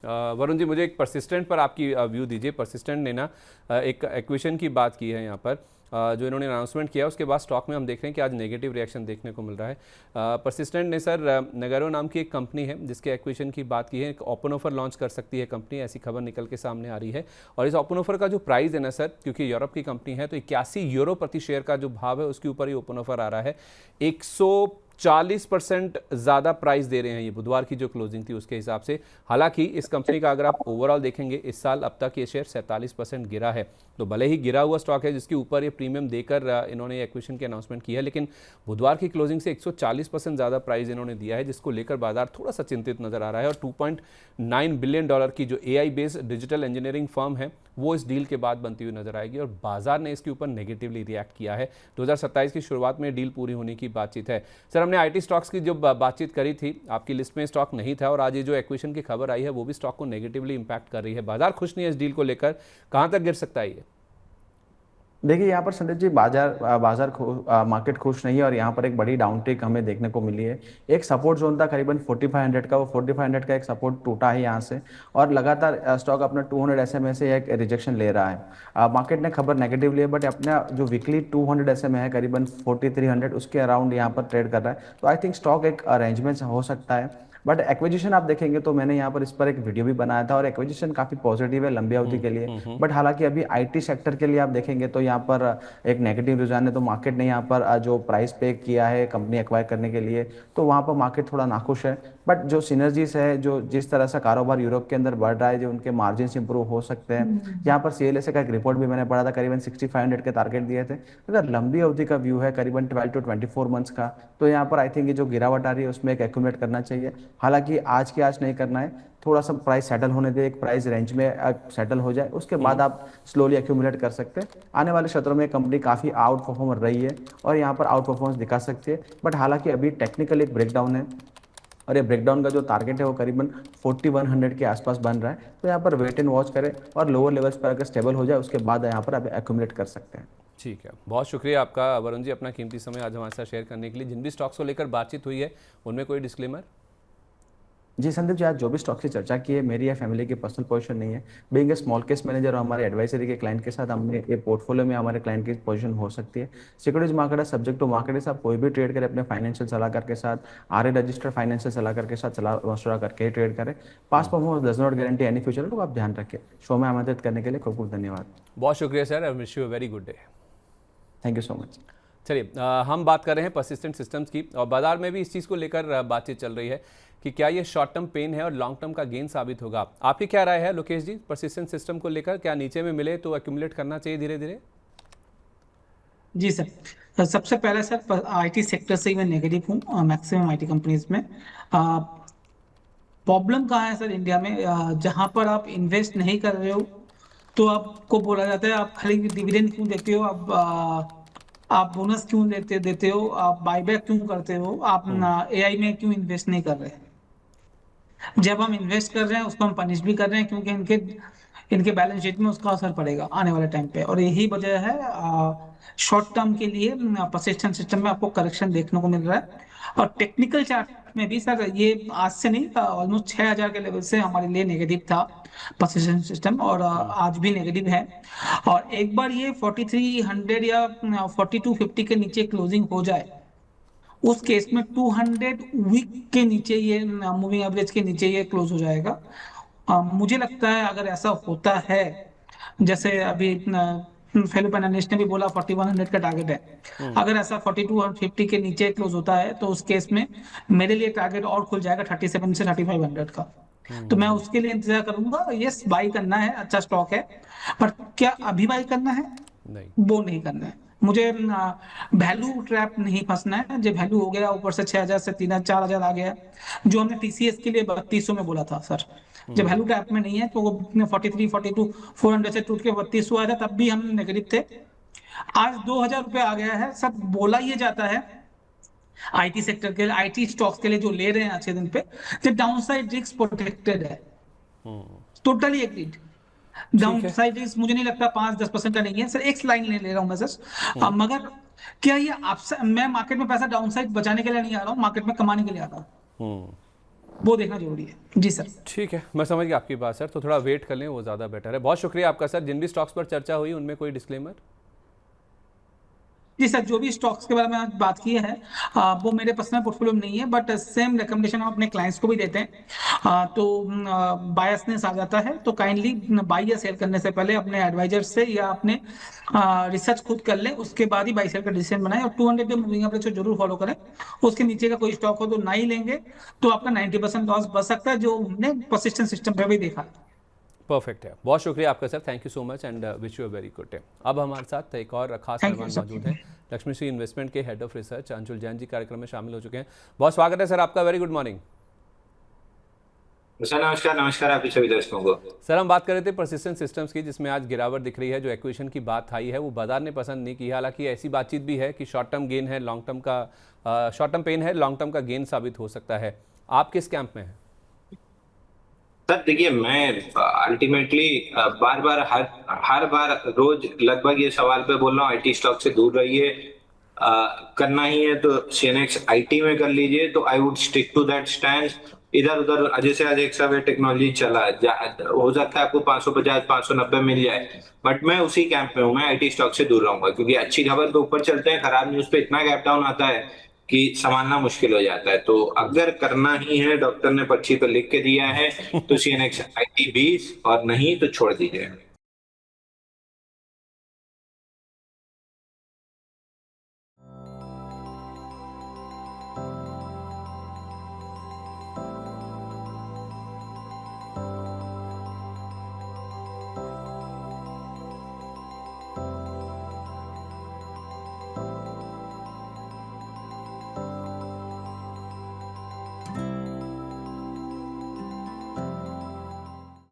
वरुण जी, मुझे एक परसिस्टेंट पर आपकी व्यू दीजिए। परसिस्टेंट ने ना एक एक्विजिशन की बात की है यहाँ पर, जो इन्होंने अनाउंसमेंट किया उसके बाद स्टॉक में हम देख रहे हैं कि आज नेगेटिव रिएक्शन देखने को मिल रहा है। परसिस्टेंट ने सर नगरो नाम की एक कंपनी है जिसके एक्विजिशन की बात की है। एक ओपन ऑफर लॉन्च कर सकती है कंपनी, ऐसी खबर निकल के सामने आ रही है। और इस ओपन ऑफर का जो प्राइस है ना सर, क्योंकि यूरोप की कंपनी है तो 81 यूरो प्रति शेयर का जो भाव है उसके ऊपर ही ओपन ऑफर आ रहा है। 140% ज़्यादा प्राइस दे रहे हैं ये, बुधवार की जो क्लोजिंग थी उसके हिसाब से। हालांकि इस कंपनी का अगर आप ओवरऑल देखेंगे इस साल अब तक ये शेयर 47% गिरा है। तो भले ही गिरा हुआ स्टॉक है जिसके ऊपर ये प्रीमियम देकर इन्होंने एक्विजिशन की अनाउंसमेंट की है, लेकिन बुधवार की क्लोजिंग से 140% ज़्यादा प्राइस इन्होंने दिया है, जिसको लेकर बाजार थोड़ा सा चिंतित नजर आ रहा है। और $2.9 बिलियन की जो AI based digital engineering firm है वो इस डील के बाद बनती हुई नजर आएगी। और बाजार ने इसके ऊपर नेगेटिवली रिएक्ट किया है। 2027 की शुरुआत में डील पूरी होने की बातचीत है। सर, हमने IT स्टॉक्स की जो बातचीत करी थी, आपकी लिस्ट में स्टॉक नहीं था, और आज ये जो एक्विजिशन की खबर आई है वो भी स्टॉक को नेगेटिवली इंपैक्ट कर रही है। बाजार खुश नहीं है इस डील को लेकर, कहां तक गिर सकता है ये? देखिए यहाँ पर संदीप जी, मार्केट खुश नहीं है और यहाँ पर एक बड़ी डाउन टेक हमें देखने को मिली है। एक सपोर्ट जोन था करीबन 4500 का, वो 4500 का एक सपोर्ट टूटा है यहाँ से, और लगातार स्टॉक अपना 200 SMA से एक रिजेक्शन ले रहा है। मार्केट ने खबर नेगेटिव ली है, बट अपना जो वीकली 200 SMA है करीबन 4300 उसके अराउंड यहाँ पर ट्रेड कर रहा है। तो आई थिंक स्टॉक एक रेंज में हो सकता है। बट एक्विजिशन आप देखेंगे तो मैंने यहाँ पर इस पर एक वीडियो भी बनाया था, और एक्विजिशन काफी पॉजिटिव है लंबी अवधि के लिए। बट हालांकि अभी IT सेक्टर के लिए आप देखेंगे तो यहाँ पर एक नेगेटिव रुझान है। तो मार्केट ने यहाँ पर जो प्राइस पे किया है कंपनी एक्वायर करने के लिए, तो वहाँ पर मार्केट थोड़ा नाखुश है। बट जो सिनर्जीज है, जो जिस तरह से कारोबार यूरोप के अंदर बढ़ रहा है, जो उनके मार्जिन इंप्रूव हो सकते हैं। यहाँ पर CLSA का एक रिपोर्ट भी मैंने पढ़ा था, करीबन 6500 के टारगेट दिए थे। अगर लंबी अवधि का व्यू है करीबन 12 to 24 मंथ्स का, तो यहाँ पर आई थिंक ये जो गिरावट आ रही है उसमें एक एक्यूमुलेट करना चाहिए। हालांकि आज के आज नहीं करना है, थोड़ा सा प्राइस सेटल होने दे, एक प्राइस रेंज में सेटल हो जाए, उसके बाद आप स्लोली एक्यूमुलेट कर सकते हैं। आने वाले क्षेत्रों में कंपनी काफी आउट परफॉर्मर रही है और यहाँ पर आउट परफॉर्मेंस दिखा सकती है। बट हालांकि अभी टेक्निकल एक ब्रेकडाउन है, और ये ब्रेकडाउन का जो टारगेट है वो करीबन 4100 के आसपास बन रहा है। तो यहाँ पर वेट एंड वॉच करें, और लोअर लेवल्स पर अगर स्टेबल हो जाए उसके बाद यहाँ पर आप एक्यूमुलेट कर सकते हैं। ठीक है, बहुत शुक्रिया आपका वरुण जी, अपना कीमती समय आज हमारे साथ शेयर करने के लिए। जिन भी स्टॉक्स को लेकर बातचीत हुई है उनमें कोई डिस्क्लेमर? जी संदीप जी, आज जो भी स्टॉक की चर्चा की है मेरी या फैमिली की पर्सनल पोजीशन नहीं है। Being a small case manager और हमारे एडवाइजरी के क्लाइंट के साथ हमने ये पोर्टफोलियो में हमारे क्लाइंट की पोजीशन हो सकती है। सिक्योरिटीज मार्केट है सब्जेक्ट टू मार्केट, आप कोई भी ट्रेड करें अपने फाइनेंशियल सलाहकार के साथ, RA रजिस्टर्ड फाइनेंशियल सलाहकार के साथ सलाह मशवरा करके ही ट्रेड करें। Past performance does not guarantee any future, तो आप ध्यान रखें। शो में आमंत्रित करने के लिए खूब खूब धन्यवाद। बहुत शुक्रिया sir, I wish you a very good day. Thank you so much. चलिए, हम बात कर रहे हैं परसिस्टेंट सिस्टम्स की, और बाजार में भी इस चीज़ को लेकर बातचीत चल रही है कि क्या ये शॉर्ट टर्म पेन है और लॉन्ग टर्म का गेन साबित होगा। आपकी क्या राय है लोकेश जी, परसिस्टेंट सिस्टम को लेकर? क्या नीचे में मिले तो एक्यूमुलेट करना चाहिए धीरे धीरे? जी सर, सबसे पहले सर IT सेक्टर से ही मैं नेगेटिव हूँ मैक्सिमम IT कंपनीज में। प्रॉब्लम कहाँ है सर इंडिया में? जहाँ पर आप इन्वेस्ट नहीं कर रहे हो तो आपको बोला जाता है आप खाली डिविडेंड क्यों देते हो, आप बोनस क्यों देते हो, आप बायबैक क्यों करते हो, आप AI में क्यों इन्वेस्ट नहीं कर रहे? जब हम इन्वेस्ट कर रहे हैं उसको हम पनिश भी कर रहे हैं, क्योंकि इनके इनके बैलेंस शीट में उसका असर पड़ेगा आने वाले टाइम पे। और यही वजह है शॉर्ट टर्म के लिए परसिस्टेंट सिस्टम में आपको करेक्शन देखने को मिल रहा है। और टेक्निकल चार्ट में भी सर ये आज से नहीं, ऑलमोस्ट 6000 के लेवल से हमारे लिए नेगेटिव था परसिस्टेंट सिस्टम, और आज भी नेगेटिव है। और एक बार ये 4300 या 4250 के नीचे क्लोजिंग हो जाए, उस केस में 200 वीक के नीचे, ये मूविंग एवरेज के नीचे ये क्लोज हो जाएगा। मुझे लगता है अगर ऐसा होता है, जैसे अभी फेलो एनालिस्ट ने भी बोला 4100 का टारगेट है, अगर ऐसा 4250 के नीचे क्लोज होता है तो उस केस में मेरे लिए टारगेट और खुल जाएगा 37 से 3500 का। तो मैं उसके लिए इंतजार करूंगा। यस, बाई करना है, अच्छा स्टॉक है, पर क्या अभी बाई करना है? नहीं। वो नहीं करना है मुझे। वैल्यू ट्रैप नहीं फंसना है। जब वैल्यू हो गया ऊपर से 6000 से 3000 4000 आ गया, जो हमने TCS के लिए 3200 में बोला था सर, जब वैल्यू ट्रैप में नहीं है तो वो 43 42 400 से टूट के 3200 आया था, तब भी हम नेगेटिव थे। आज 2000 रुपए आ गया है। सब बोला ये जाता है IT सेक्टर के, IT स्टॉक्स के लिए जो ले रहे हैं अच्छे दिन पे, जो डाउन साइड रिस्क प्रोटेक्टेड है। Totally agreed. डाउन ठीक है। साइड रिस्क मुझे नहीं लगता 5-10% का नहीं है सर। एक लाइन ले रहा हूं मैं सर, मगर क्या ये आपसे, मैं मार्केट में पैसा डाउन साइड बचाने के लिए नहीं आ रहा हूँ, मार्केट में कमाने के लिए आ रहा हूँ। वो देखना जरूरी है। जी सर। ठीक है, मैं समझ गया आपकी बात सर, तो थोड़ा वेट कर लें, वो ज़्यादा बेटर है। बहुत शुक्रिया आपका सर। जिन भी स्टॉक्स पर चर्चा हुई उनमें कोई डिस्क्लेमर? जी सर, जो भी स्टॉक्स के बारे में आज बात की है वो मेरे पर्सनल पोर्टफोलियो में नहीं है, बट सेम रिकमेंडेशन हम अपने क्लाइंट्स को भी देते हैं। तो बायसनेस आ जाता है तो काइंडली बाई या सेल करने से पहले अपने एडवाइजर से या अपने रिसर्च खुद कर लें, उसके बाद ही बाई सेल का डिसीजन बनाएं। और 200 डे मूविंग एवरेज को जरूर फॉलो करें। उसके नीचे का कोई स्टॉक हो तो ना ही लेंगे, तो आपका 90% लॉस बच सकता है, जो हमने परसिस्टेंट सिस्टम पे भी देखा। परफेक्ट है, बहुत शुक्रिया आपका sir, thank you so much and wish you a very good day. अब हमारे साथ एक और खास थैंक यू मेहमान सर। मौजूद हैं। लक्ष्मी श्री इन्वेस्टमेंट के head of research Anshul Jain ji कार्यक्रम में शामिल हो चुके हैं। बहुत स्वागत है सर आपका, वेरी गुड मॉर्निंग। सर नमस्कार। नमस्कार आपके सभी दर्शकों को। सर हम बात कर रहे थे परसिस्टेंट सिस्टम्स की, जिसमें आज गिरावट दिख रही है। जो एक्विजिशन की बात आई है वो बाजार ने पसंद नहीं की। हालांकि ऐसी बातचीत भी है कि शॉर्ट टर्म गेन है, लॉन्ग टर्म का शॉर्ट टर्म पेन है, लॉन्ग टर्म का गेन साबित हो सकता है। आप किस कैंप में हैं? सर देखिए, मैं अल्टीमेटली बार बार हर बार रोज लगभग ये सवाल पे बोल रहा हूँ, आईटी स्टॉक से दूर रहिए। करना ही है तो सीएनएक्स आईटी में कर लीजिए, तो I would stick to that stand. इधर उधर जैसे आज एक सब टेक्नोलॉजी चला हो सकता है आपको 550 590 मिल जाए, बट मैं उसी कैंप में हूँ। मैं आईटी स्टॉक से दूर रहूंगा, क्योंकि अच्छी खबर तो ऊपर चलते हैं, खराब न्यूज पे इतना गैप डाउन आता है कि संभालना मुश्किल हो जाता है। तो अगर करना ही है, डॉक्टर ने पर्ची पे लिख के दिया है, तो सीएनएक्स आईटी 20, और नहीं तो छोड़ दीजिए।